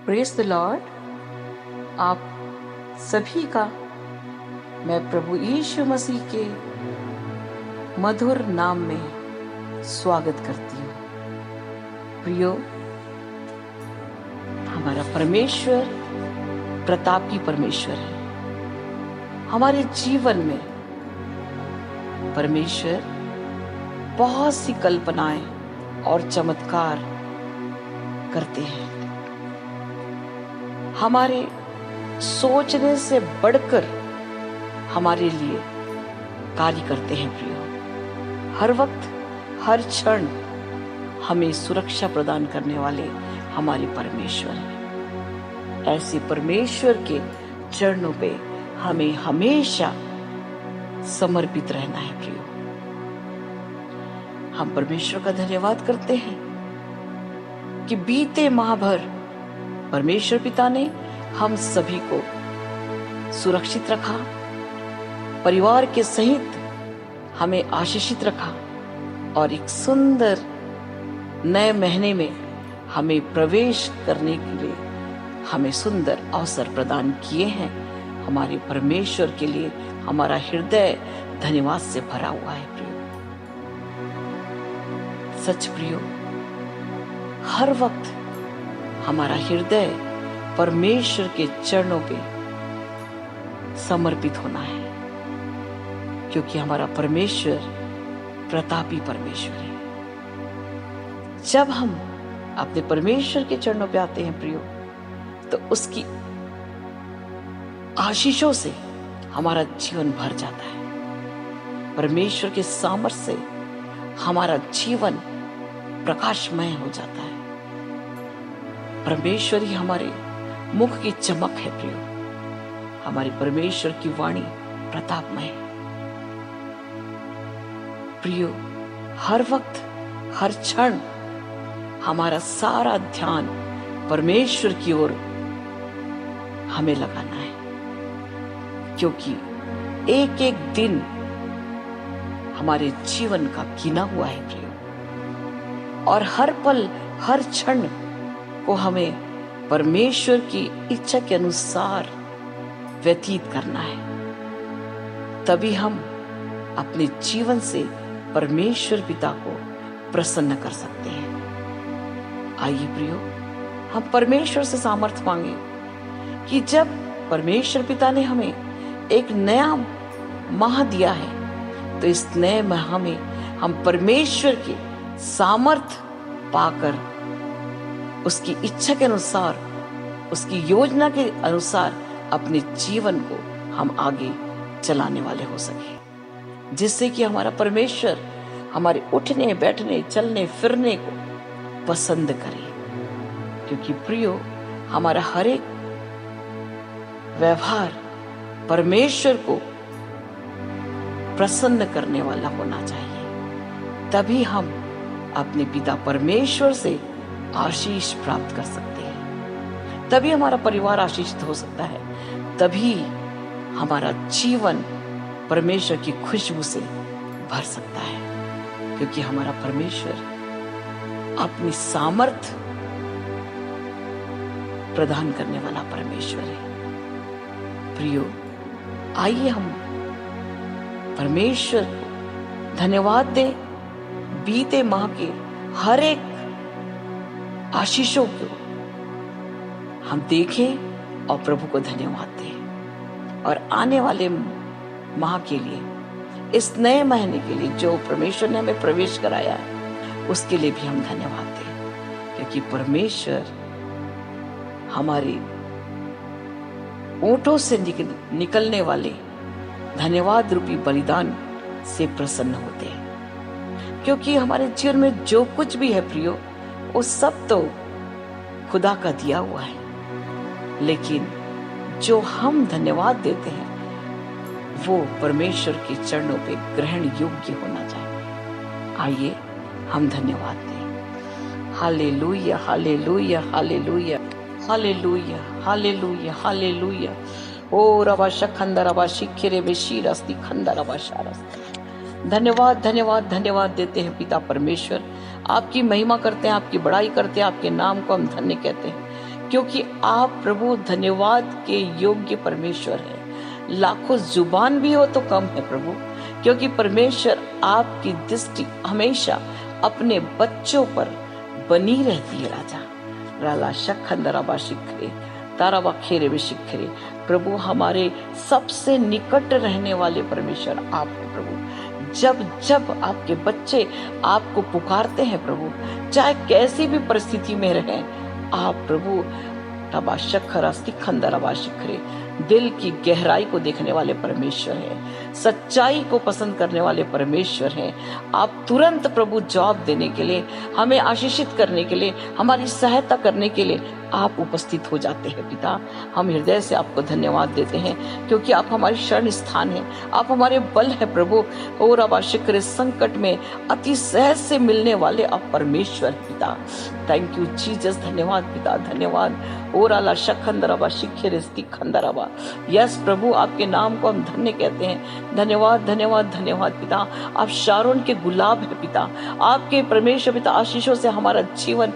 Praise the Lord. आप सभी का मैं प्रभु यीशु मसीह के मधुर नाम में स्वागत करती हूँ। प्रियो, हमारा परमेश्वर प्रतापी परमेश्वर है। हमारे जीवन में परमेश्वर बहुत सी कल्पनाएं और चमत्कार करते हैं। हमारे सोचने से बढ़कर हमारे लिए कार्य करते हैं। प्रियो, हर वक्त हर क्षण हमें सुरक्षा प्रदान करने वाले हमारे परमेश्वर हैं। ऐसे परमेश्वर के चरणों पे हमें हमेशा समर्पित रहना है। प्रियो, हम परमेश्वर का धन्यवाद करते हैं कि बीते माह भर परमेश्वर पिता ने हम सभी को सुरक्षित रखा, परिवार के सहित हमें आशीषित रखा और एक सुंदर नए महीने में हमें प्रवेश करने के लिए हमें सुंदर अवसर प्रदान किए हैं। हमारे परमेश्वर के लिए हमारा हृदय धन्यवाद से भरा हुआ है। प्रियो, सच प्रियो, हर वक्त हमारा हृदय परमेश्वर के चरणों पे समर्पित होना है, क्योंकि हमारा परमेश्वर प्रतापी परमेश्वर है। जब हम अपने परमेश्वर के चरणों पे आते हैं प्रियो, तो उसकी आशीषों से हमारा जीवन भर जाता है। परमेश्वर के सामर्थ्य से हमारा जीवन प्रकाशमय हो जाता है। परमेश्वर ही हमारे मुख की चमक है। प्रियो, हमारे परमेश्वर की वाणी प्रतापमय है। प्रियो, हर वक्त हर क्षण हमारा सारा ध्यान परमेश्वर की ओर हमें लगाना है, क्योंकि एक एक दिन हमारे जीवन का गिना हुआ है। प्रियो, और हर पल हर क्षण को हमें परमेश्वर की इच्छा के अनुसार व्यतीत करना है। तभी हम अपने जीवन से परमेश्वर पिता को प्रसन्न कर सकते हैं। आइए प्रियो, हम परमेश्वर से सामर्थ्य मांगे कि जब परमेश्वर पिता ने हमें एक नया माह दिया है, तो इस नए माह में हम परमेश्वर के सामर्थ्य पाकर उसकी इच्छा के अनुसार, उसकी योजना के अनुसार अपने जीवन को हम आगे चलाने वाले हो सके, जिससे कि हमारा परमेश्वर हमारे उठने बैठने चलने फिरने को पसंद करे। क्योंकि प्रियो, हमारा हर एक व्यवहार परमेश्वर को प्रसन्न करने वाला होना चाहिए। तभी हम अपने पिता परमेश्वर से आशीष प्राप्त कर सकते हैं। तभी हमारा परिवार आशीषित हो सकता है। तभी हमारा जीवन परमेश्वर की खुशबू से भर सकता है, क्योंकि हमारा परमेश्वर अपनी सामर्थ्य प्रदान करने वाला परमेश्वर है। प्रियो, आइए हम परमेश्वर को धन्यवाद दें बीते माह के हर एक आशीषों को हम देखें और प्रभु को धन्यवाद दें। और आने वाले माह के लिए, इस नए महीने के लिए जो परमेश्वर ने हमें प्रवेश कराया है, उसके लिए भी हम धन्यवाद दें, क्योंकि परमेश्वर हमारे ओंठों से निकलने वाले धन्यवाद रूपी बलिदान से प्रसन्न होते हैं। क्योंकि हमारे जीवन में जो कुछ भी है प्रियो, वो सब तो खुदा का दिया हुआ है, लेकिन जो हम धन्यवाद देते हैं वो परमेश्वर के चरणों पे ग्रहण योग्य होना चाहिए। आइए हम धन्यवाद दें। Hallelujah, hallelujah, hallelujah, hallelujah, hallelujah, hallelujah. ओ रबा शखंदा रबा शिखरे बेशीरस्ती खंदा रबा शारस्ती। धन्यवाद, धन्यवाद, धन्यवाद देते हैं पिता परमेश्वर। आपकी महिमा करते हैं, आपकी बड़ाई करते हैं, आपके नाम को हम धन्य कहते हैं, क्योंकि आप प्रभु धन्यवाद के योग्य परमेश्वर हैं। लाखों जुबान भी हो तो कम है प्रभु, क्योंकि परमेश्वर आपकी दृष्टि हमेशा अपने बच्चों पर बनी रहती है राजा। राला शखंदराबा शिखरे ताराबा खेरे में शिखरे। प्रभु हमारे सबसे निकट रहने वाले परमेश्वर आप हैं प्रभु। जब जब आपके बच्चे आपको पुकारते हैं प्रभु, चाहे कैसी भी परिस्थिति में रहें, आप प्रभु रबा शखरा सिखंदराबा शिखरे दिल की गहराई को देखने वाले परमेश्वर हैं, सच्चाई को पसंद करने वाले परमेश्वर हैं। आप तुरंत प्रभु जवाब देने के लिए, हमें आशीषित करने के लिए, हमारी सहायता करने के लिए आप उपस्थित हो जाते हैं पिता। हम हृदय से आपको धन्यवाद देते हैं, क्योंकि आप हमारे शरण स्थान हैं, आप हमारे बल है प्रभु। और अब आशिक संकट में अति सहज से मिलने वाले आप परमेश्वर पिता। थैंक यू जीसस, धन्यवाद पिता, धन्यवाद। और आला शखंदराबा शिखरे खंदराबा। यस प्रभु, आपके नाम को हम धन्य कहते हैं। धन्यवाद धन्यवाद धन्यवाद पिता। आप शारोन के गुलाब है पिता। आपके परमेश्वर पिता आशीषों से हमारा जीवन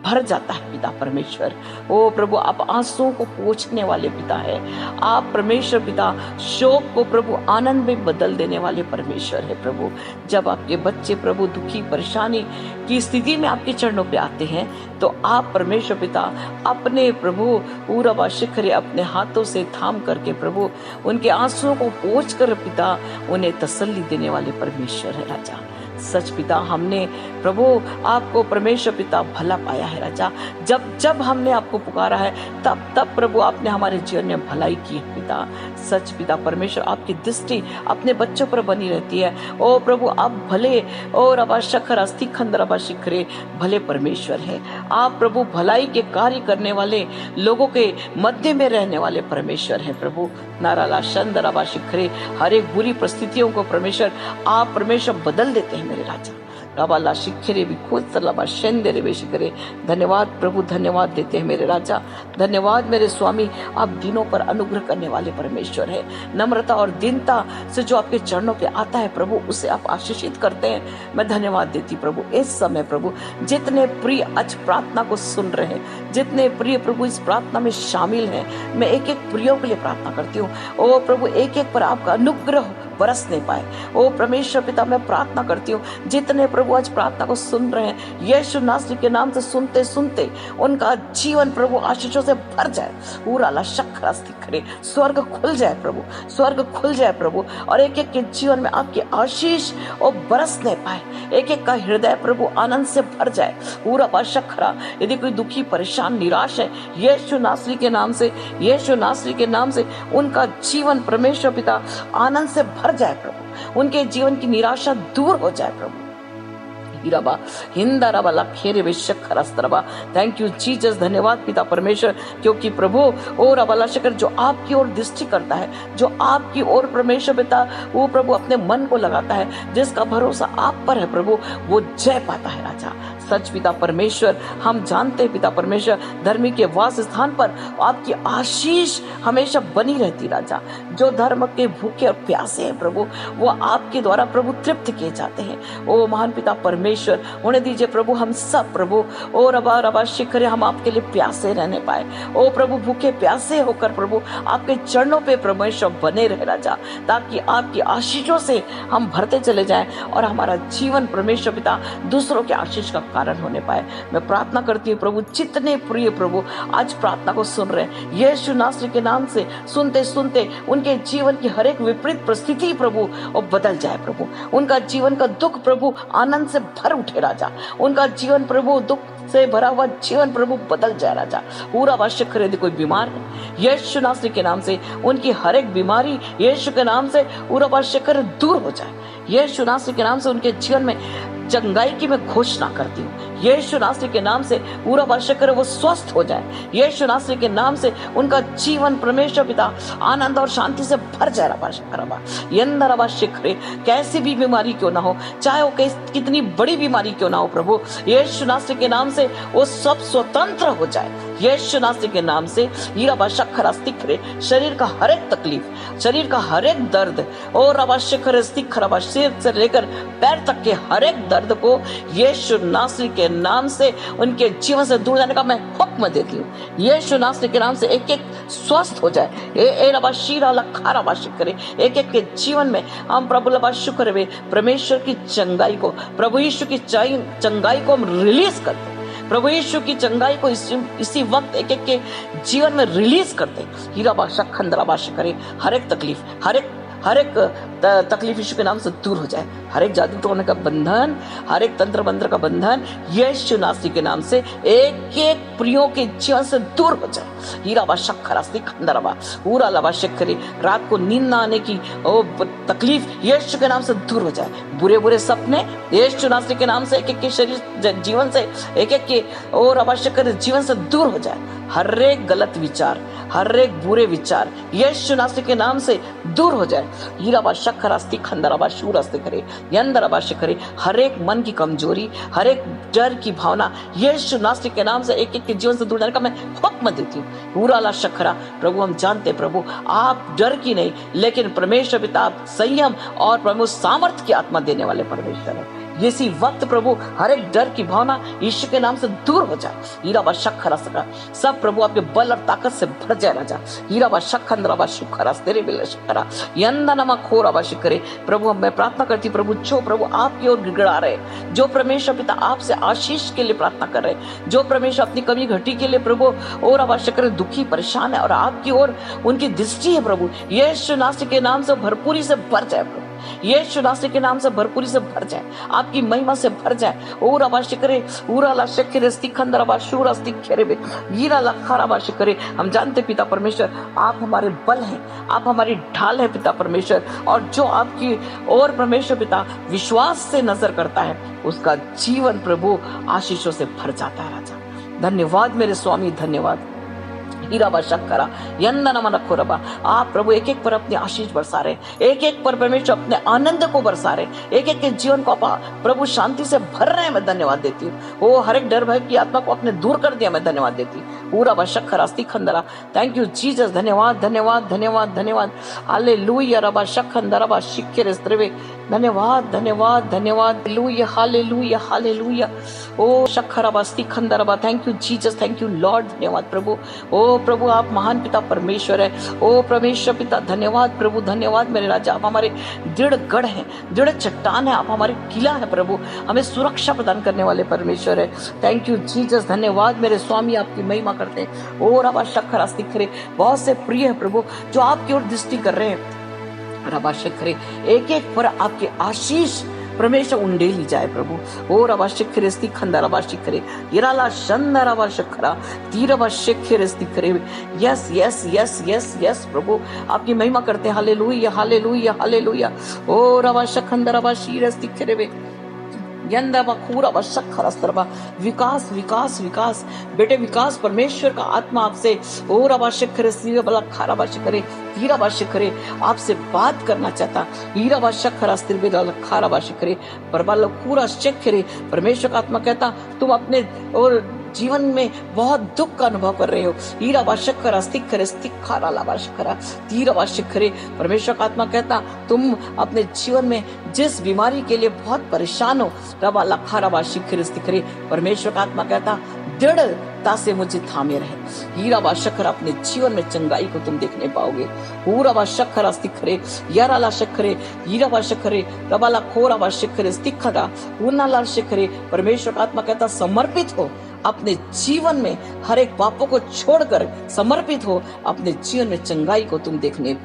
भर जाता है पिता परमेश्वर। ओ प्रभु, आप आंसुओं को पोंछने वाले पिता है। आप परमेश्वर पिता शोक को प्रभु आनंद में बदल देने वाले परमेश्वर है प्रभु। जब आपके बच्चे प्रभु दुखी परेशानी की स्थिति में आपके चरणों पे आते हैं, तो आप परमेश्वर पिता अपने प्रभु पूरा शिखरे अपने हाथों से थाम करके प्रभु उनके आंसुओं को पोंछ कर पिता उन्हें तसल्ली देने वाले परमेश्वर है राजा। सच पिता, हमने प्रभु आपको परमेश्वर पिता भला पाया है राजा। जब जब हमने आपको पुकारा है, तब तब प्रभु आपने हमारे जीवन में भलाई की है पिता। सच पिता परमेश्वर, आपकी दृष्टि अपने बच्चों पर बनी रहती है। ओ प्रभु, आप भले और अबा शखर अस्थि खंदर अबा शिखरे भले परमेश्वर है। आप प्रभु भलाई के कार्य करने वाले लोगों के मध्य में रहने वाले परमेश्वर है प्रभु। नाराला शंदर अबा शिखरे, हर एक बुरी परिस्थितियों को परमेश्वर आप परमेश्वर बदल देते हैं मेरे राजा। रबाला शिखरे भी खुद सरलबा शेंदेरे वे शिखरे। धन्यवाद प्रभु, धन्यवाद देते हैं मेरे राजा। धन्यवाद मेरे स्वामी, आप दिनों पर अनुग्रह करने वाले परमेश्वर है। नम्रता और दीनता से जो आपके चरणों पे आता है प्रभु, उसे आप आशीषित करते हैं। मैं धन्यवाद देती प्रभु इस समय प्रभु, जितने प्रिय आज प्रार्थना को सुन रहे हैं, जितने प्रिय प्रभु इस प्रार्थना में शामिल हैं, मैं एक एक प्रियों के लिए प्रार्थना करती हूँ। ओ प्रभु, एक एक पर आपका अनुग्रह बरस नहीं पाए। ओ परमेश्वर पिता, मैं प्रार्थना करती हूँ जितने प्रभु आज प्रार्थना को सुन रहे हैं, यीशु नासरी के नाम से सुनते सुनते उनका जीवन प्रभु आशीषों से भर जाए। पूरा लशखरा सिखरे, स्वर्ग खुल जाए प्रभु, स्वर्ग खुल जाए प्रभु, और एक एक के जीवन में आपकी आशीष और बरसने पाए। एक एक का हृदय प्रभु आनंद से भर जाए। पूरा बशखरा, यदि कोई दुखी परेशान निराश है, यीशु नासरी के नाम से, यीशु नासरी के नाम से उनका जीवन परमेश्वर पिता आनंद से भर जाए प्रभु, उनके जीवन की निराशा दूर हो जाए प्रभु। थैंक यू जीसस, धन्यवाद पिता परमेश्वर, क्योंकि प्रभु और अबला शकर जो आपकी ओर दृष्टि करता है, जो आपकी ओर परमेश्वर पिता वो प्रभु अपने मन को लगाता है, जिसका भरोसा आप पर है प्रभु, वो जय पाता है राजा। सच पिता परमेश्वर, हम जानते हैं पिता परमेश्वर, धर्मी के वास स्थान पर आपकी आशीष हमेशा बनी रहती राजा। जो धर्म के भूखे और प्यासे हैं प्रभु, वो आपके द्वारा प्रभु तृप्त किए जाते हैं। ओ महान पिता परमेश्वर, उन्हें दीजिए प्रभु हम सब प्रभु और रबा शिखरे हम आपके लिए प्यासे रहने पाए। ओ प्रभु, भूखे प्यासे होकर प्रभु आपके चरणों पे परमेश्वर बने रहे राजा, ताकि आपकी आशीषों से हम भरते चले जाएं और हमारा जीवन परमेश्वर पिता दूसरों के आशीष का कारण होने पाए। मैं प्रार्थना करती हूँ प्रभु, जितने प्रिय प्रभु आज प्रार्थना को सुन रहे हैं, यीशु नासरी के नाम से सुनते सुनते उनके जीवन की हर एक विपरीत परिस्थिति प्रभु और बदल जाए प्रभु। उनका जीवन का दुख प्रभु आनंद से भर उठे राजा। उनका जीवन प्रभु दुख से भरा हुआ जीवन प्रभु बदल जाए राजा। पूरा वार्षिक खरीद कोई बीमार है, यीशु नासरी के नाम से उनकी हर एक बीमारी यीशु के नाम से पूरा वार्षिक दूर हो जाए। यीशु नासरी के नाम से उनके जीवन में चंगाई की मैं घोषणा करती हूँ। यीशु नासरी के नाम से पूरा वार्षिक वो स्वस्थ हो जाए। यीशु नासरी के नाम से उनका जीवन परमेश्वर पिता आनंद और शांति से भर जाए। कैसी भी बीमारी क्यों ना हो, चाहे वो कितनी बड़ी बीमारी क्यों ना हो प्रभु, यीशु नासरी के नाम से वो सब स्वतंत्र हो जाए। यीशु नासरी के नाम से शरीर का हर एक तकलीफ, शरीर का हर एक दर्द और सिर से लेकर पैर तक के हर एक दर्द को यीशु नासरी के नाम से उनके जीवन से दूर जाने का मैं हुक्म देती हूँ। यीशु नासरी के नाम से एक एक स्वस्थ हो जाए। ए रबा शीरा लखारा बाशी करे एक एक के जीवन में। हम प्रभु लबा शुक्र वे परमेश्वर की चंगाई को, प्रभु यीशु की चंगाई को हम रिलीज करते हैं। प्रभु यीशु की चंगाई को इसी वक्त एक एक के जीवन में रिलीज करते हैं। हीरा बाशा खंदरा बाशा करे हर एक तकलीफ, हर एक तकलीफ यीशु के नाम से दूर हो जाए। हर एक जादू टोने का बंधन, हर एक तंत्र मंत्र का बंधन यीशु नासरी के नाम से एक एक प्रियों के जीवन से दूर हो जाए। हीरा बाशा खरास्ती खंदराबा पूरा लबा शक्करी रात को नींद ना आने की तकलीफ यीशु के नाम से दूर हो जाए। बुरे बुरे सपने यीशु नासरी के नाम से एक एक के शरीर जीवन से, एक एक के और अवश्य जीवन से दूर हो जाए। हर एक गलत विचार, हर एक बुरे विचार यीशु नासरी के नाम से दूर हो जाए। हीराबा शक्करास्ती खंदराबा शूरास्ती करे यंदराबा करे हर एक मन की कमजोरी, हर एक डर की भावना यीशु नासरी के नाम से एक एक के जीवन से दूर जाने का मैं हुक्म देती हूँ। पूरा ला शक्करा प्रभु हम जानते हैं प्रभु आप डर की नहीं लेकिन परमेश्वर पिता आप संयम और प्रभु सामर्थ्य की आत्मा देने वाले परमेश्वर है। इसी वक्त प्रभु हर एक डर की भावना यीशु के नाम से दूर हो जाए। हीराबा शक्करा सका सब प्रभु आपके बल और ताकत से भर जाए राजा। हीराबा शक्खंद्राबा शुक्रा तेरे बिल शक्करा यंदनमा खोराबा शिकरे प्रभु मैं प्रार्थना करती प्रभु जो प्रभु आपकी ओर गिड़गिड़ा रहे, जो परमेश्वर पिता आपसे आशीष के लिए प्रार्थना कर रहे, जो परमेश्वर अपनी कमी घटी के लिए प्रभु और आवश्यक दुखी परेशान है और आपकी ओर उनकी दृष्टि है प्रभु यीशु नासरी के नाम से भरपूरी से भर जाए। प्रभु यीशु नासरी के नाम से भरपूरी से भर जाए, आपकी महिमा से भर जाए। और अवश्य करे पूरा लाशक के रस्ती खंदर अबाशूर अस्ती खेरे बे हीरा लखार अवश्य करे। हम जानते पिता परमेश्वर आप हमारे बल हैं, आप हमारी ढाल है पिता परमेश्वर, और जो आपकी और परमेश्वर पिता विश्वास से नजर करता है उसका जीवन प्रभु आशीषों से भर जाता है राजा। धन्यवाद मेरे स्वामी, धन्यवाद। हीराबा शक्करा यंदनमन खोरबा आप प्रभु एक एक पर अपनी आशीष बरसा रहे, एक एक पर परमेश्वर अपने आनंद को बरसा रहे, एक एक के जीवन को आप प्रभु शांति से भर रहे हैं। मैं धन्यवाद देती हूँ। वो हर एक डर भय की आत्मा को आपने दूर कर दिया, मैं धन्यवाद देती हूँ। पूरा बशक्खर अस्ती खंदरा थैंक यू जीसस, धन्यवाद धन्यवाद धन्यवाद धन्यवाद। हालेलुया रबा शक्खंदरबा शिक्के स्त्रवे धन्यवाद धन्यवाद धन्यवाद। Hallelujah hallelujah hallelujah. ओ शक्खरबा अस्ती खंदरबा thank you Jesus, thank you Lord. धन्यवाद प्रभु। ओ प्रभु आप महान पिता परमेश्वर है। ओ परमेश्वर पिता धन्यवाद प्रभु, धन्यवाद मेरे राजा। आप हमारे दृढ़ गढ़ हैं, दृढ़ चट्टान है, आप हमारे किला है प्रभु, हमें सुरक्षा प्रदान करने वाले परमेश्वर है। थैंक यू जीसस, धन्यवाद मेरे स्वामी, आपकी महिमा करते हैं। और अब शक्कर अस्तिखरे बहुत से प्रिय है प्रभु जो आपकी ओर दृष्टि कर रहे हैं। रबा शक्करे एक एक पर आपके आशीष परमेश्वर उंडेली जाए प्रभु। और अवश्य स्ती खंदा रबा शिखरे इराला शंदा रबा शखरा तीरबा शिखर स्ती करे। Yes yes yes yes yes प्रभु आपकी महिमा करते हैं। Hallelujah hallelujah hallelujah. और रबा शखंदा रबा शीर स्ती करे विकास विकास विकास बेटे विकास परमेश्वर का आत्मा आपसे और आवश्यक करे करे आपसे बात करना चाहता करे परमेश्वर का आत्मा कहता तुम अपने और जीवन में बहुत दुख का अनुभव कर रहे हो। परमेश्वर का आत्मा कहता तुम अपने जीवन में जिस बीमारी के लिए बहुत परेशान हो परमेश्वर का आत्मा कहता दृढ़ता से मुझे थामे रहे। हीरा शक्कर अपने जीवन में चंगाई को तुम देखने पाओगे। पूरा शक्कर स्तिखरे यारा शक्करे हीरा शक्करे रबाला खोरा शक्कर स्तिखरा ऊना शक्करे। परमेश्वर का आत्मा कहता समर्पित हो अपने जीवन में, हर एक पापों को छोड़कर समर्पित हो, अपने जीवन में चंगाई को तुम देखने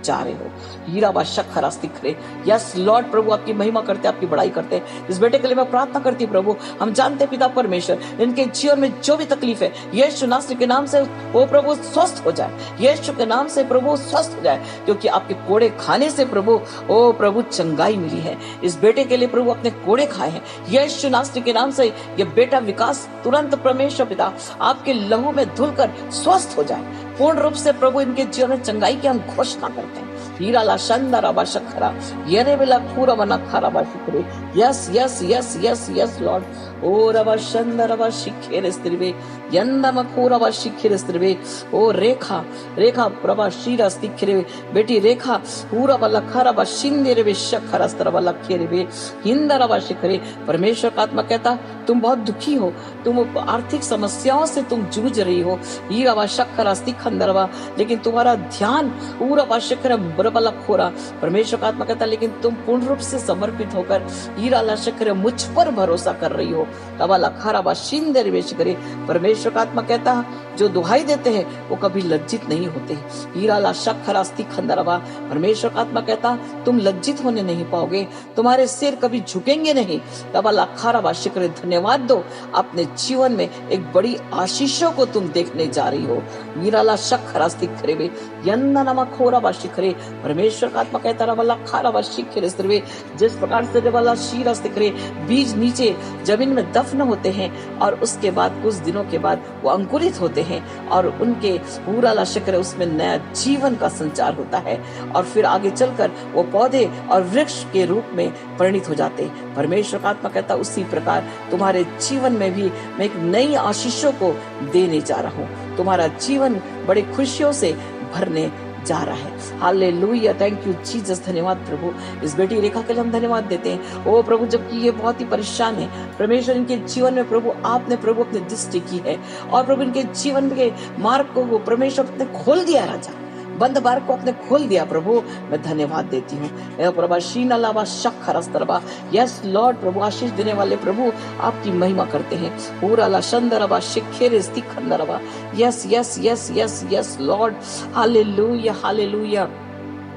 जा रहे हो। हीरा शक्कर स्तिखरे यस लॉर्ड प्रभु आपकी महिमा करते, आपकी बड़ाई करते। इस बेटे के लिए मैं प्रार्थना करती हूँ प्रभु। हम जानते पिता परमेश्वर इनके जीवन में जो भी तकलीफ है यीशु नासरी के नाम से वो प्रभु स्वस्थ हो जाए, यीशु के नाम से प्रभु स्वस्थ हो जाए, क्योंकि आपके कोड़े खाने से प्रभु ओ प्रभु चंगाई मिली है। इस बेटे के लिए प्रभु अपने कोड़े खाए हैं यीशु नासरी के नाम से। ये बेटा विकास तुरंत परमेश्वर पिता आपके लहू में धुलकर स्वस्थ हो जाए पूर्ण रूप से प्रभु। इनके जीवन में चंगाई की हम घोषणा करते हैं। हीरा ला शंदा रबा शखरा यरे बेला पूरा बना खरा बा शिखरे yes yes yes yes yes lord ओ रबा शंदा रबा शिखेरे स्त्रिवे यंदा मखोरा बा शिखेरे स्त्रिवे ओ रेखा रेखा प्रभा शीरा स्तिखरे बेटी रेखा पूरा बला खरा बा शिंदे रे शखरा स्त्र बला खेरे वे हिंदा रबा शिखरे। परमेश्वर का आत्मा कहता तुम बहुत दुखी हो, तुम आर्थिक समस्याओं से तुम जूझ रही हो, हीरा बा शखरा स्तिखंदरवा, लेकिन तुम्हारा ध्यान पूरा बा शखरा बरबला खोरा। परमेश्वर का आत्मा कहता लेकिन तुम पूर्ण रूप से समर्पित होकर हीरा ला शखरा मुझ पर भरोसा कर रही हो, तबला खरा बा शिंदे रे करे। परमेश्वर का आत्मा कहता जो दुहाई देते हैं वो कभी लज्जित नहीं होते, हीरा ला शखरा स्तिखंदरवा। परमेश्वर का आत्मा कहता तुम लज्जित होने नहीं पाओगे, तुम्हारे सिर कभी झुकेंगे नहीं, तबला खरा बा शिखरे। धन्यवाद दो, अपने जीवन में एक बड़ी आशीषों को तुम देखने जा रही हो, हीरा ला शखरा स्तिखरे वे यन्ना नमा खोरा बा शिखरे। परमेश्वर का आत्मा कहता रबला खरा बा शिखरे स्त्रिवे, जिस प्रकार से रबला शीरा स्तिखरे बीज नीचे जमीन में दफन होते हैं और उसके बाद कुछ दिनों के बाद वो अंकुरित होते हैं और उनके पूरा ला शिखरे उसमें नया जीवन का संचार होता है और फिर आगे चलकर वो पौधे और वृक्ष के रूप में परिणित हो जाते। परमेश्वर का आत्मा कहता उसी प्रकार तुम्हारे जीवन में भी मैं एक नई आशीषों को देने जा रहा हूँ, तुम्हारा जीवन बड़े खुशियों से भरने जा रहा है। Hallelujah, thank you Jesus. धन्यवाद प्रभु, इस बेटी रेखा के लिए हम धन्यवाद देते हैं। ओ प्रभु, जबकि ये बहुत ही परेशान है, परमेश्वर इनके जीवन में प्रभु आपने प्रभु अपनी दृष्टि की है और प्रभु इनके जीवन के मार्ग को परमेश्वर ने खोल दिया राजा, बंद मार्ग को आपने खोल दिया प्रभु, मैं धन्यवाद देती हूँ प्रभु। शीना लावा शखरस्तरबा, यस लॉर्ड प्रभु, आशीष देने वाले प्रभु आपकी महिमा करते हैं। पूरा ला शंदरबा शिखेरे स्तिखंदरबा, yes yes yes yes yes lord, hallelujah hallelujah.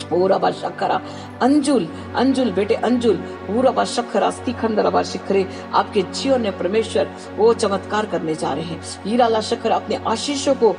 पूरा बा शखरा अंजुल अंजुल बेटे अंजुल पूरा बा शखरा स्तिखंदरबा शिखरे, आपके जीवन में परमेश्वर वो चमत्कार करने जा रहे हैं। हीरा ला शखरा अपने आशीषों को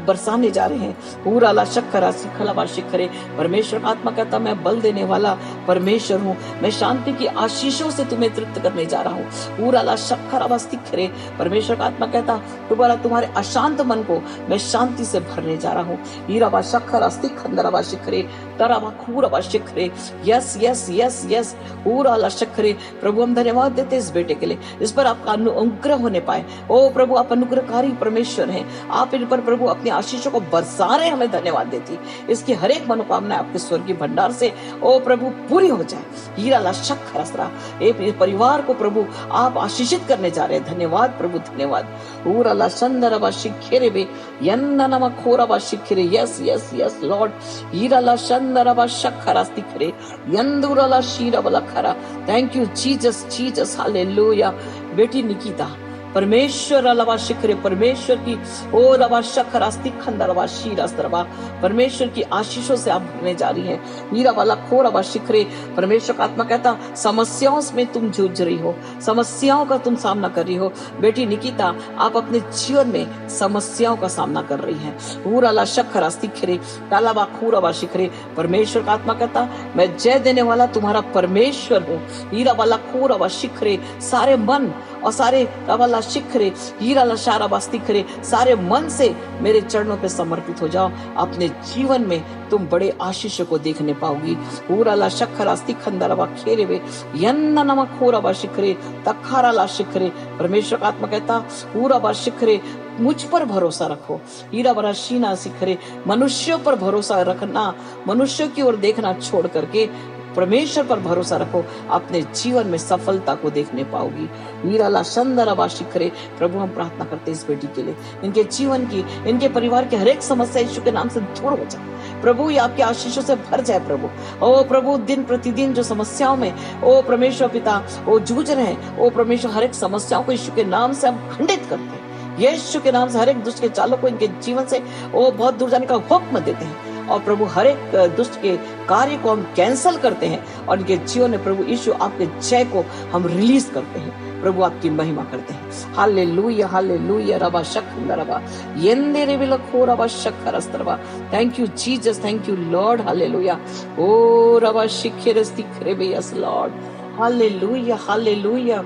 बरसाने जा रहे हैं। पूरा ला शखरा सिखलाबा शिखरे, परमेश्वर का आत्मा कहता मैं बल देने वाला परमेश्वर हूँ, मैं शांति की आशीषों से तुम्हें तृप्त करने जा रहा हूँ। पूरा ला शखरा स्तिखरे, परमेश्वर का आत्मा कहता दोबारा तुम्हारे अशांत मन को मैं शांति से भरने जा रहा हूँ। हीरा बा शखरा स्तिखंदरबा शिखरे तराबा खूरबा शिखरे, यस यस यस यस पूरा ला शिखरे। प्रभु हम धन्यवाद देते इस बेटे के लिए, इस पर आपका अनुग्रह होने पाए। ओ प्रभु आप अनुग्रहकारी परमेश्वर हैं, आप इन पर प्रभु अपनी आशीषों को बरसा रहे, हमें धन्यवाद देती। इसकी हर एक मनोकामना आपके स्वर्गीय भंडार से ओ प्रभु पूरी हो जाए। हीरा ला शखरा एक परिवार को प्रभु आप आशीषित करने जा रहे हैं, धन्यवाद प्रभु धन्यवाद। पूरा ला शंदरबा शिखेरे बे यन्ना नमा खोरबा शिखरे, यस यस यस लॉर्ड। हीरा ला शंदरबा शखरा स्तिखरे यंदुरा ला शीरा बला खरा, thank you Jesus Jesus, hallelujah. बेटी निकिता परमेश्वर अलावा शिखरे, परमेश्वर की ओ रवा शखरा स्तिखंदरबा शीरा स्तरबा, परमेश्वर की आशीषों से आप भरने जा रही हैं। हीरा वाला खोरबा शिखरे, परमेश्वर का आत्मा कहता समस्याओं में तुम जूझ रही हो, समस्याओं का तुम सामना कर रही हो। बेटी निकिता आप अपने जीवन में समस्याओं का सामना कर रही हैं। पूरा ला शखरा स्तिखरे तालाबा खूरबा शिखरे, परमेश्वर का आत्मा कहता मैं जय देने वाला तुम्हारा परमेश्वर हूँ। हीरा वाला खोरबा शिखरे, सारे मन और सारे रवाला शिखरे हीरा ला शारा बास्तिखरे, सारे मन से मेरे चरणों पे समर्पित हो जाओ। अपने जीवन में तुम बड़े आशीष को देखने पाओगी। पूरा ला शखरा स्तिखंदरबा खेरे वे यन्ना नमा खोरबा शिखरे तखारा ला शिखरे, परमेश्वर का आत्मा कहता पूरा बा शिखरे मुझ पर भरोसा रखो। हीरा बरा शीना शिखरे, मनुष्यों पर भरोसा रखना, मनुष्यों की ओर देखना छोड़ करके परमेश्वर पर भरोसा रखो, अपने जीवन में सफलता को देखने पाओगी। हीरा ला शंदरबा शिखरे, प्रभु हम प्रार्थना करते इस बेटी के लिए, इनके जीवन की, इनके परिवार की हर एक समस्या यीशु के नाम से दूर हो जाए प्रभु, ये आपके आशीषों से भर जाए प्रभु। ओ प्रभु दिन प्रतिदिन जो समस्याओं में ओ परमेश्वर पिता ओ जूझ रहे हैं, ओ परमेश्वर हर एक समस्याओं को यीशु के नाम से हम खंडित करते हैं। यीशु के नाम से हर एक दुष्ट के चालों को इनके जीवन से ओ बहुत दूर जाने का हुक्म देते हैं और प्रभु हर एक दुष्ट के कार्य को हम कैंसल करते हैं और इनके जीवन में प्रभु यीशु आपके जय को हम रिलीज करते हैं। प्रभु आपकी महिमा करते हैं। हालेलुया हालेलुया रबा शखंदरबा यंदेरे बिलखोरबा शखरस्तरबा, thank you Jesus, thank you lord, hallelujah. ओ रबा शिखेरे स्तिखरे बे, yes lord, hallelujah hallelujah.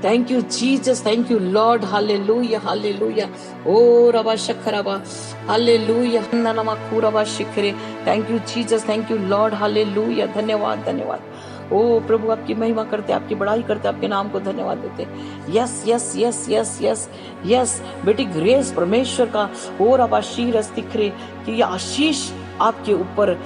Thank you, Jesus. Thank you, Lord. Hallelujah. Hallelujah. Oh, Rabba Shakaraba. Hallelujah. Nanama Kuraba Shikre. Thank you, Jesus. Thank you, Lord. Hallelujah. धन्यवाद धन्यवाद। ओ प्रभु आपकी महिमा करते, आपकी बड़ाई करते, आपके नाम को धन्यवाद देते। Yes yes yes yes yes yes बेटी ग्रेस परमेश्वर का ओ रबा शीरस दिख रहे कि ये आशीष आपके ऊपर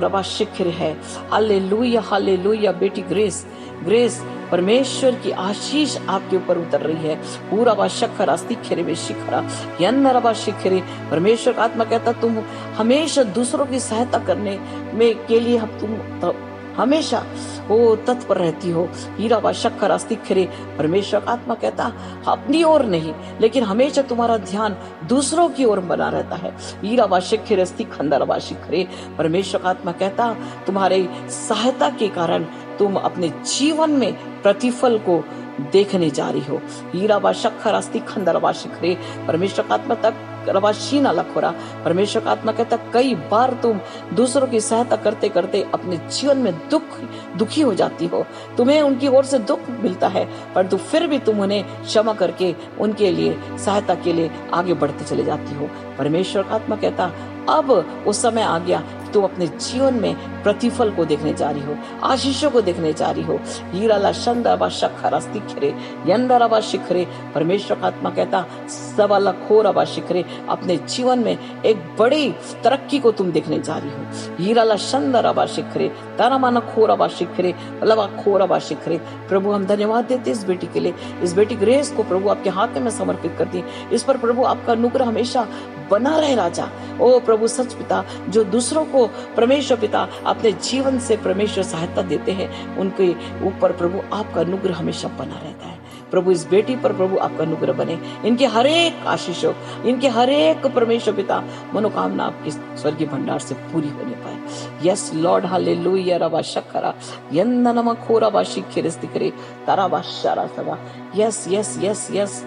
रबा शिखर है। Hallelujah hallelujah. बेटी ग्रेस ग्रेस परमेश्वर की आशीष आपके ऊपर उतर रही है। पूरा बा शखर अस्तिखरे में शिखरा यन्नरबा शिखरे। परमेश्वर का आत्मा कहता तुम हमेशा दूसरों की सहायता करने में के लिए तुम हमेशा वो तत्पर रहती हो। हीरा बा शक्कर अस्तिखरे। परमेश्वर का आत्मा कहता अपनी ओर नहीं लेकिन हमेशा तुम्हारा ध्यान दूसरों की ओर बना रहता है। हीरा बा शिखर अस्तिखंदर बा शिखरे। परमेश्वर का आत्मा कहता तुम्हारे सहायता के कारण तुम अपने जीवन में प्रतिफल को देखने जा रही हो। हीरा बा शक्कर अस्तिखंदर बा शिखरे। परमेश्वर का आत्मा तक रवाशीना लखोरा। परमेश्वर का आत्मा कहता कई बार तुम दूसरों की सहायता करते करते अपने जीवन में दुखी हो जाती हो। तुम्हें उनकी ओर से दुख मिलता है परंतु फिर भी तुम उन्हें क्षमा करके उनके लिए सहायता के लिए आगे बढ़ते चले जाती हो। परमेश्वर का आत्मा कहता अब वो समय आ गया तुम अपने जीवन में प्रतिफल को देखने जा रही हो, आशीषों को देखने जा रही हो। हीरा ला शंदरबा शखरा स्तिखरे यंदरबा शिखरे। परमेश्वर का आत्मा कहता सबला खोरबा शिखरे। अपने जीवन में एक बड़ी तरक्की को तुम देखने जा रही हो। हीरा ला शंदरबा शिखरे तारामाना खोरबा शिखरे लवा खोरबा शिखरे। प्रभु हम धन्यवाद देते इस बेटी के लिए। इस बेटी ग्रेस को प्रभु आपके हाथ में समर्पित करती है। इस पर प्रभु आपका अनुग्रह हमेशा बना रहे राजा। ओ प्रभु सच पिता जो दूसरों को परमेश्वर पिता अपने जीवन से परमेश्वर सहायता देते हैं उनके ऊपर प्रभु आपका अनुग्रह हमेशा बना रहता है। प्रभु इस बेटी पर प्रभु आपका अनुग्रह बने। इनके हर एक आशीषों इनके हर एक परमेश्वर पिता मनोकामना आपके स्वर्गीय भंडार से पूरी होने पाए। Yes lord hallelujah. रबा शक्करा यन्ननमा खोरा बा शिखरे स्तिखरे तारा बा शारा सवा। यस यस यस यस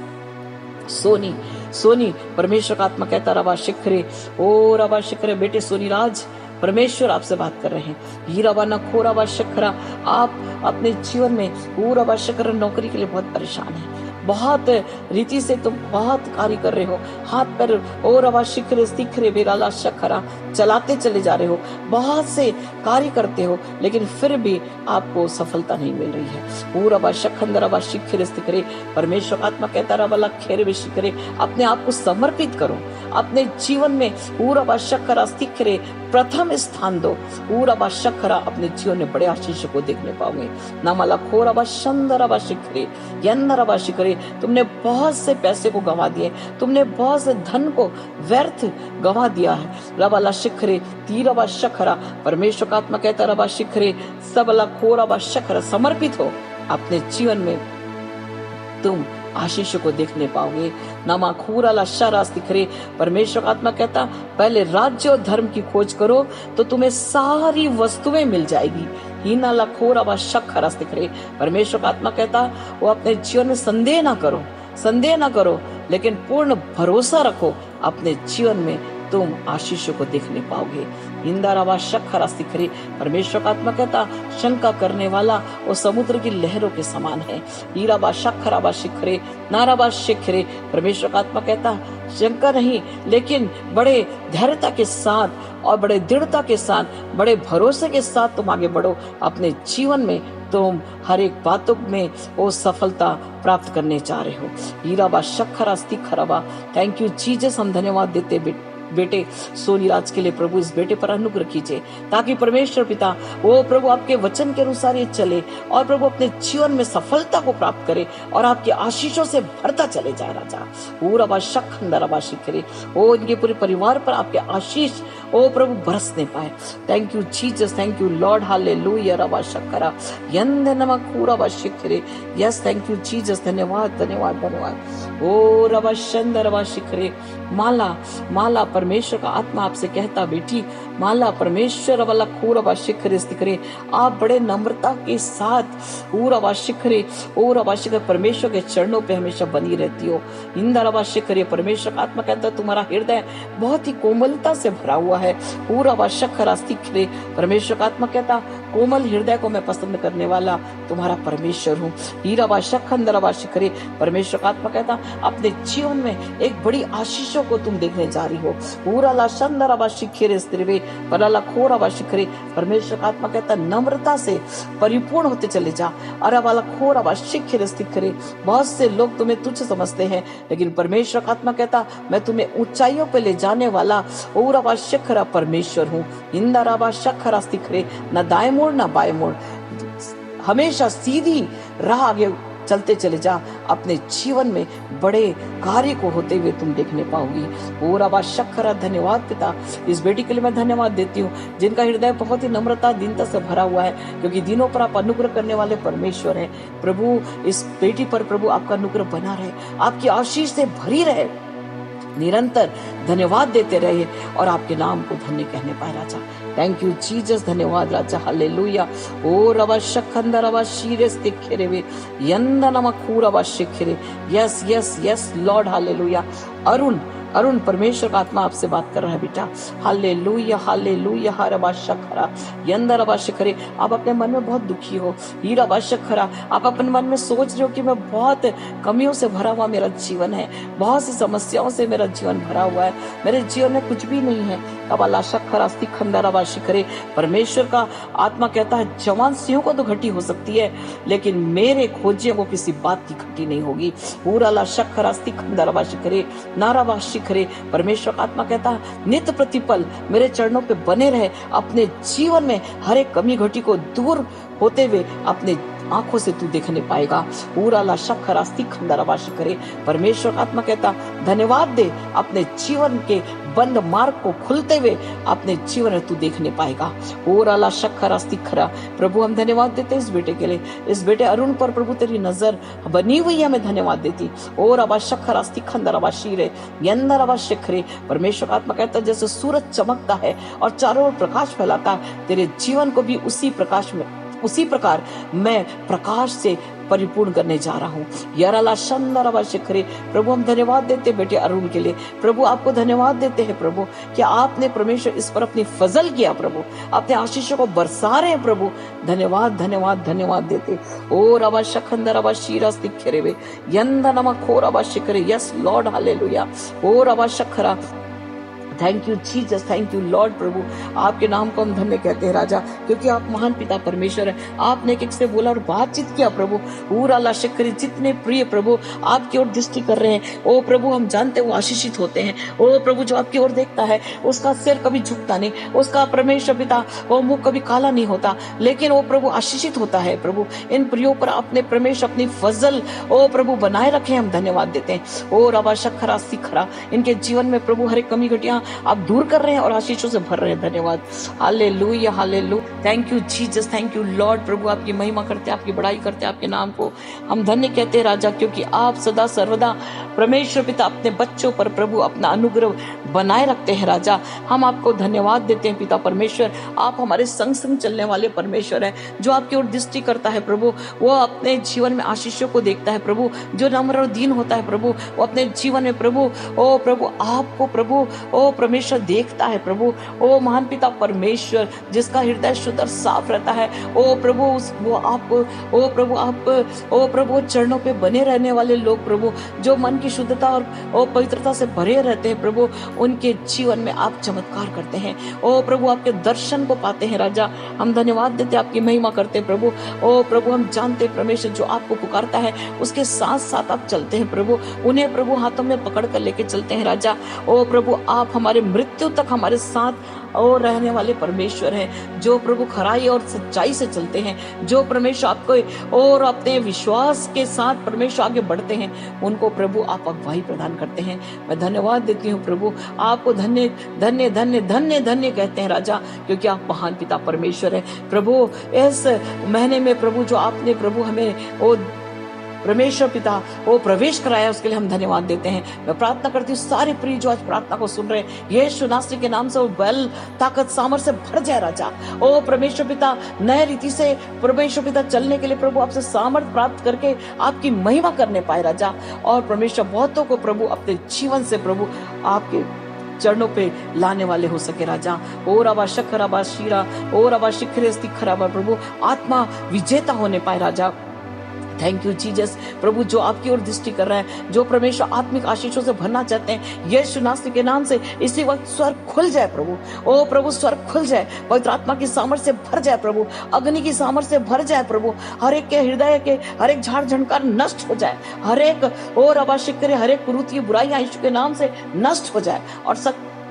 सोनी सोनी। परमेश्वर का आत्मा कहता रबा शिखरे ओ रबा शिखरे। बेटे सोनी राज परमेश्वर आपसे बात कर रहे हैं। हीरा बा नखोरा बा शखरा। आप अपने जीवन में पूरा बा शक्कर नौकरी के लिए बहुत परेशान है। बहुत रीति से तुम बहुत कार्य कर रहे हो। हाथ पैर और रवा शिखरे स्तिखरे बेराला शखरा चलाते चले जा रहे हो। बहुत से कार्य करते हो लेकिन फिर भी आपको सफलता नहीं मिल रही है। पूरा बा शखंदर रवा शिखरे स्तिखरे। परमेश्वर आत्मा कहता रवा खेरे वे शिखरे। अपने आप को समर्पित करो। अपने जीवन में पूरा बा शखरा स्तिखरे प्रथम स्थान दो। पूरा बा शखरा अपने जीवन में बड़े आशीष को देखने पाओगे। नामाला खोरा बा शंदर बा शिखरे यन्नर बा शिखरे। तुमने बहुत से पैसे को गंवा दिए। तुमने बहुत से धन को व्यर्थ गंवा दिया है। रबाला शिखरे तीरबा शखरा। परमेश्वर का आत्मा कहता रबा शिखरे सबला खोरबा शखरा। समर्पित हो। अपने जीवन में तुम आशीष को देखने पाओगे। नामा खूरा शरा स्तिखरे। परमेश्वर का आत्मा कहता पहले राज्य और धर्म की खोज करो तो तुम्हें सारी वस्तुएं मिल जाएगी। हीना लखोरा व शखरा स्तिखरे। परमेश्वर का आत्मा कहता वो अपने जीवन में संदेह ना करो लेकिन पूर्ण भरोसा रखो। अपने जीवन में तुम आशीषों को देखने पाओगे। इंदारावा शखरा स्तिखरे। परमेश्वर का आत्मा कहता शंका करने वाला वो समुद्र की लहरों के समान है। हीराबा शखराबा शिखरे नाराबा शिखरे। परमेश्वर का आत्मा कहता शंका नहीं लेकिन बड़े धैर्यता के साथ और बड़े दृढ़ता के साथ बड़े भरोसे के साथ तुम आगे बढ़ो। अपने जीवन में तुम हर एक बातों में वो सफलता प्राप्त करने जा रहे हो। हीराबा शखरा स्तिखराबा। Thank you Jesus. हम धन्यवाद देते बेटे सोनी राज के लिए। प्रभु इस बेटे पर अनुग्रह कीजिए ताकि परमेश्वर पिता वो प्रभु आपके वचन के अनुसार ये चले और प्रभु अपने जीवन में सफलता को प्राप्त करे और आपके आशीषों से भरता चले जाए राजा। पूरा शखंदरबा शिखरे। ओ इनके पूरे परिवार पर आपके आशीष ओ प्रभु बरसने पाए। Thank you Jesus. Thank you lord hallelujah. रबा शखरा यंदनमा खूरा शिखरे। Yes thank you Jesus. धन्यवाद धन्यवाद धन्यवाद। ओ रबा शंदरबा शिखरे। माला परमेश्वर का आत्मा आपसे कहता बेटी माला परमेश्वर वाला खूरा शिखरे स्तिखरे। आप बड़े नम्रता के साथ पूरा शिखरे और शिखर परमेश्वर के चरणों पे हमेशा बनी रहती हो। इंदरवा शिखरे। परमेश्वर का आत्मा कहता तुम्हारा हृदय बहुत ही कोमलता से भरा हुआ है। पूरा शिखरा स्तिखरे। परमेश्वर का आत्मा कहता कोमल हृदय को मैं पसंद करने वाला तुम्हारा परमेश्वर हूँ। हीराबा शखंदराबा शिखरे, परमेश्वर का आत्मा कहता अपने जीवन में एक बड़ी आशीषों को तुम देखने जा रही हो। पूराला शंदराबा शिखरे स्त्रिवे पराला खोराबा शिखरे, परमेश्वर का आत्मा कहता नम्रता से परिपूर्ण होते चले जा। अराबाला खोराबा शिखरे स्थिखरे, बहुत से लोग तुम्हें तुच्छ समझते हैं, लेकिन परमेश्वर का आत्मा कहता मैं तुम्हें ऊंचाइयों पे ले जाने वाला ओराबा शिखरा परमेश्वर हूँ। इंदाराबा शखरा स्थिखरे, न दाएं मोड़ न बाएं मोड़, हमेशा सीधी राह आगे चलते चले जा। अपने जीवन में बड़े कार्य को होते हुए तुम देखने पाओगी। ओराबा शखरा, धन्यवाद पिता, इस बेटी के लिए मैं धन्यवाद देती हूँ जिनका हृदय बहुत ही नम्रता दीनता से भरा हुआ है, क्योंकि दिनों पर आप अनुग्रह करने वाले परमेश्वर हैं। प्रभु इस बेटी पर प्रभु आपका अनुग्रह बना रहे, आपकी आशीष से भरी रहे, निरंतर धन्यवाद देते रहे और आपके नाम को धन्य कहने पाए राजा। थैंक यू जीसस, धन्यवाद राजा, हालेलुया। ओ रवा शखंदर रवा शीरे स्तिखेरे वे यंदनमा खूरवा शिखरे, yes yes yes lord, hallelujah. Arun परमेश्वर का आत्मा आपसे बात कर रहा है बेटा, हालेलुया हालेलुया। हरबा शखरा यंदरबा शिखरे, आप अपने मन में बहुत दुखी हो। हीराबा शखरा, आप अपने मन में सोच रहे हो कि मैं बहुत कमियों से भरा हुआ मेरा जीवन है, बहुत सी समस्याओं से मेरा जीवन भरा हुआ है, मेरे जीवन में कुछ भी नहीं है। अबाला शखरा स्तिखंदरबा शिखरे, परमेश्वर का आत्मा कहता है जवान सिंहों को तो घटी हो सकती है, लेकिन मेरे खोजियों को किसी बात की घटी नहीं होगी। पूराला शखरा स्तिखंदरबा शिखरे नाराबा शिखरे, परमेश्वर का आत्मा कहता है नित्य प्रतिपल मेरे चरणों पे बने रहे, अपने जीवन में हर एक कमी घटी को दूर होते हुए अपने आंखों से तू देखने पाएगा। पूरा ला शखरा स्तिखंदरबा शिखरे, परमेश्वर का आत्मा कहता धन्यवाद दे, अपने जीवन के बंद मार्ग को खुलते हुए अपने जीवन में तू देखने पाएगा। पूरा ला शखरा स्तिखरा, प्रभु हम धन्यवाद देते इस बेटे के लिए, इस बेटे अरुण पर प्रभु तेरी नजर बनी हुई है, मैं धन्यवाद देती। और अबा शखरा स्तिखंदरबा शीरे यंदरबा शिखरे, परमेश्वर का आत्मा कहता जैसे सूरज चमकता है और चारों ओर प्रकाश फैलाता है, तेरे जीवन को भी उसी प्रकार मैं प्रकाश से परिपूर्ण करने जा रहा हूँ। यराला शंदरबा शिखरे, प्रभु हम धन्यवाद देते बेटे अरुण के लिए, प्रभु आपको धन्यवाद देते हैं प्रभु कि आपने परमेश्वर इस पर अपनी फजल किया, प्रभु अपने आशीषों को बरसा रहे हैं प्रभु, धन्यवाद धन्यवाद धन्यवाद देते। ओ रबा शखंदरबा शीरा स्तिखरे वे यंदनमा खोरबा शिखरे, यस लॉर्ड हालेलुया। ओ रबा शखरा, thank you Jesus, thank you lord, प्रभु आपके नाम को हम धन्य कहते हैं राजा, क्योंकि आप महान पिता परमेश्वर है। आपने एक से बोला और बातचीत किया प्रभु, पूरा ला शिखरी, जितने प्रिय प्रभु आपकी ओर दृष्टि कर रहे हैं, ओ प्रभु हम जानते हैं वो आशीषित होते हैं। ओ प्रभु जो आपकी ओर देखता है उसका सिर कभी झुकता नहीं, उसका परमेश्वर पिता वो मुख कभी काला नहीं होता, लेकिन वो प्रभु आशीषित होता है। प्रभु इन प्रियो पर आपने परमेश्वर अपनी फजल ओ प्रभु बनाए रखे, हम धन्यवाद देते हैं। ओ रबा शखरा शिखरा, इनके जीवन में प्रभु हर एक कमी घटिया आप दूर कर रहे हैं और आशीषों से भर रहे हैं, धन्यवाद, hallelujah hallelujah. Thank you Jesus, thank you lord, प्रभु आपकी महिमा करते, आपकी बड़ाई करते, आपके नाम को हम धन्य कहते हैं राजा, क्योंकि आप सदा सर्वदा परमेश्वर पिता अपने बच्चों पर प्रभु अपना अनुग्रह बनाए रखते हैं राजा। हम आपको धन्यवाद देते हैं पिता परमेश्वर, आप हमारे संग संग चलने वाले परमेश्वर है, जो आपकी ओर दृष्टि करता है प्रभु, वो अपने जीवन में आशीषों को देखता है प्रभु, जो नम्र और दीन होता है प्रभु, वो अपने जीवन में प्रभु ओ प्रभु आपको प्रभु ओ परमेश्वर देखता है प्रभु। ओ महान पिता परमेश्वर, जिसका हृदय शुद्ध और साफ रहता है, ओ प्रभु वो आपको ओ प्रभु आप ओ प्रभु चरणों पे बने रहने वाले लोग प्रभु, जो मन की शुद्धता और ओ पवित्रता से भरे रहते हैं प्रभु, उनके जीवन में आप चमत्कार करते हैं। ओ प्रभु आपके दर्शन को पाते हैं राजा, हम धन्यवाद देते, आपकी महिमा करते प्रभु। ओ प्रभु हम जानते परमेश्वर जो आपको पुकारता है उसके साथ साथ आप चलते हैं प्रभु, उन्हें प्रभु हाथों में पकड़ कर लेके चलते हैं राजा। ओ प्रभु आप हमारे मृत्यु तक हमारे साथ और रहने वाले परमेश्वर हैं, जो प्रभु खराई और सच्चाई से चलते हैं, जो परमेश्वर आपको और अपने विश्वास के साथ परमेश्वर आगे बढ़ते हैं, उनको प्रभु आप अगुवाई प्रदान करते हैं। मैं धन्यवाद देती हूँ प्रभु, आपको धन्य धन्य धन्य धन्य धन्य कहते हैं राजा, क्योंकि आप महान पिता परमेश्वर है प्रभु। इस महीने में प्रभु जो आपने प्रभु हमें ओ परमेश्वर पिता वो प्रवेश कराया, उसके लिए हम धन्यवाद देते हैं। मैं प्रार्थना करती हूँ सारे प्रिय जो आज प्रार्थना को सुन रहे हैं, यीशु नासरी के नाम से वो बल ताकत सामर्थ से भर जाए राजा। ओ परमेश्वर पिता नए रीति से परमेश्वर पिता चलने के लिए प्रभु आपसे सामर्थ प्राप्त करके आपकी महिमा करने पाए राजा। और परमेश्वर बहुतों को प्रभु अपने जीवन से प्रभु आपके चरणों पे लाने वाले हो सके राजा। और अबा शक्कर अबा शीरा और अबा शिखरे खराबा प्रभु आत्मा विजेता होने पाए राजा। थैंक यू जीसस प्रभु, जो आपकी ओर दृष्टि कर रहा है, जो परमेश्वर आत्मिक आशीषों से भरना चाहते हैं, यीशु नासरी के नाम से इसी वक्त स्वर खुल जाए प्रभु। ओ प्रभु स्वर खुल जाए, पवित्र आत्मा की सामर्थ से भर जाए प्रभु, अग्नि की सामर्थ से भर जाए प्रभु। हर एक के हृदय के हर एक झाड़ झंकार नष्ट हो जाए, हर एक और अबाशिक करे, हर एक कुरीति बुराइयां यीशु के नाम से नष्ट हो जाए और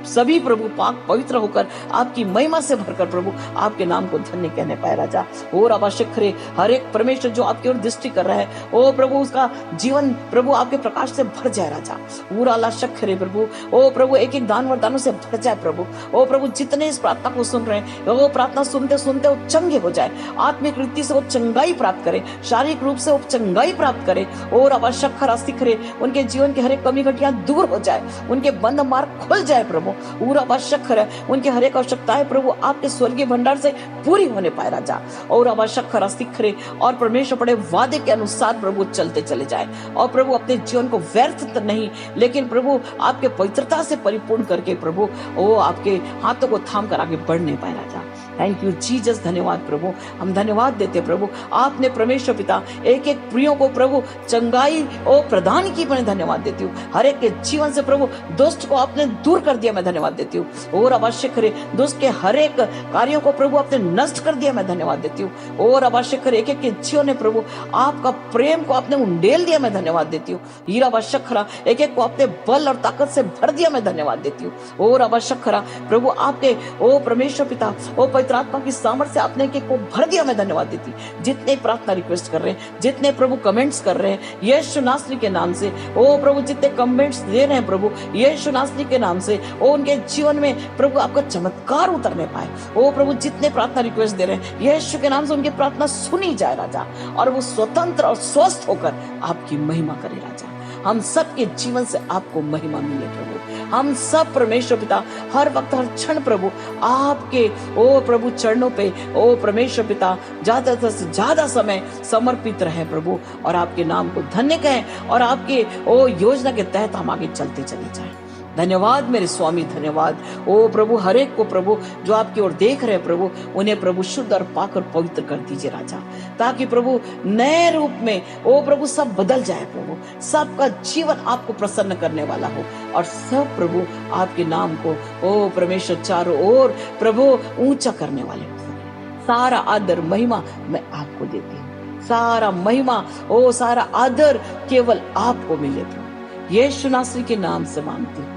सभी प्रभु पाक पवित्र होकर आपकी महिमा से भरकर प्रभु आपके नाम को धन्य कहने पाए राजा। और आवश्यक करे हर एक परमेश्वर जो आपकी ओर दृष्टि कर रहा है, ओ प्रभु उसका जीवन प्रभु आपके प्रकाश से भर जाए राजा। पूरा लाशक करे प्रभु, ओ प्रभु एक एक दान वरदानों से भर जाए प्रभु। ओ प्रभु जितने इस प्रार्थना को सुन रहे हैं, वो प्रार्थना सुनते सुनते वो चंगे हो जाए, आत्मिक रीति से वो चंगाई प्राप्त करे, शारीरिक रूप से वो चंगाई प्राप्त करे। और आवश्यक खरास्ती करे, उनके जीवन की हर एक कमी घटियां दूर हो जाए, उनके बंद मार्ग खुल जाए प्रभु। पूरा आवश्यक है उनकी हर एक आवश्यकताएं प्रभु आपके स्वर्गीय भंडार से पूरी होने पाए राजा। और आवश्यक खरे और परमेश्वर पड़े वादे के अनुसार प्रभु चलते चले जाए और प्रभु अपने जीवन को व्यर्थ नहीं लेकिन प्रभु आपके पवित्रता से परिपूर्ण करके प्रभु वो आपके हाथों को थाम कर आगे बढ़ने पाए राजा। थैंक यू जीसस, धन्यवाद प्रभु, हम धन्यवाद देते प्रभु, आपने परमेश्वर पिता एक एक प्रियों को प्रभु चंगाई और प्रदान की, मैं धन्यवाद देती हूँ। हर एक के जीवन से प्रभु दुष्ट को आपने दूर कर दिया, मैं धन्यवाद देती हूँ। और अवश्य करे दुष्ट के हर एक कार्यों को प्रभु आपने नष्ट कर दिया, मैं धन्यवाद देती हूँ। और अवश्य करे एक एक के जीवन ने प्रभु आपका प्रेम को आपने उंडेल दिया, मैं धन्यवाद देती हूँ। हीरा अवश्य खरा एक एक को आपने बल और ताकत से भर दिया, मैं धन्यवाद देती हूँ। और अवश्य खरा प्रभु आपके ओ परमेश्वर पिता ओ पवित्र आत्मा की सामर्थ्य से आपने एक को भर दिया, मैं धन्यवाद देती। जितने प्रार्थना रिक्वेस्ट कर रहे हैं, जितने प्रभु कमेंट्स कर रहे हैं यीशु नासरी के नाम से, ओ प्रभु जितने कमेंट्स दे रहे हैं प्रभु यीशु नासरी के नाम से, ओ उनके जीवन में प्रभु आपका चमत्कार उतरने पाए। ओ प्रभु जितने प्रार्थना रिक्वेस्ट दे रहे हैं यीशु के नाम से उनकी प्रार्थना सुनी जाए राजा, और वो स्वतंत्र और स्वस्थ होकर आपकी महिमा करे राजा। हम सबके जीवन से आपको महिमा मिले प्रभु, हम सब परमेश्वर पिता हर वक्त हर क्षण प्रभु आपके ओ प्रभु चरणों पे ओ परमेश्वर पिता ज्यादा से ज्यादा समय समर्पित रहे प्रभु, और आपके नाम को धन्य कहें और आपके ओ योजना के तहत हम आगे चलते चले जाएं। धन्यवाद मेरे स्वामी, धन्यवाद ओ प्रभु हर एक को प्रभु जो आपकी ओर देख रहे हैं प्रभु, उन्हें प्रभु शुद्ध और पाक और पवित्र कर दीजिए राजा, ताकि प्रभु नए रूप में ओ प्रभु सब बदल जाए प्रभु, सबका जीवन आपको प्रसन्न करने वाला हो, और सब प्रभु आपके नाम को ओ परमेश्वर चारों ओर प्रभु ऊंचा करने वाले हो। सारा आदर महिमा मैं आपको देती हूँ, सारा महिमा ओ सारा आदर केवल आपको मिले प्रभु, यीशु नासरी के नाम से मांगती हूँ।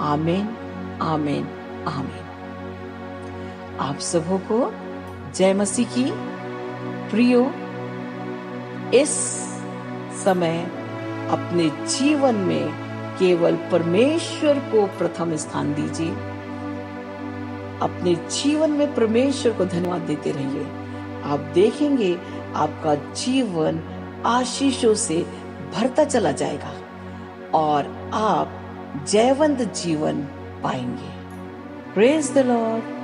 आमीन आमीन आमीन। आप सबों को जय मसीह की। प्रियो, इस समय अपने जीवन में केवल परमेश्वर को प्रथम स्थान दीजिए, अपने जीवन में परमेश्वर को धन्यवाद देते रहिए। आप देखेंगे आपका जीवन आशीषों से भरता चला जाएगा और आप जयवंत जीवन पाएंगे। Praise the Lord.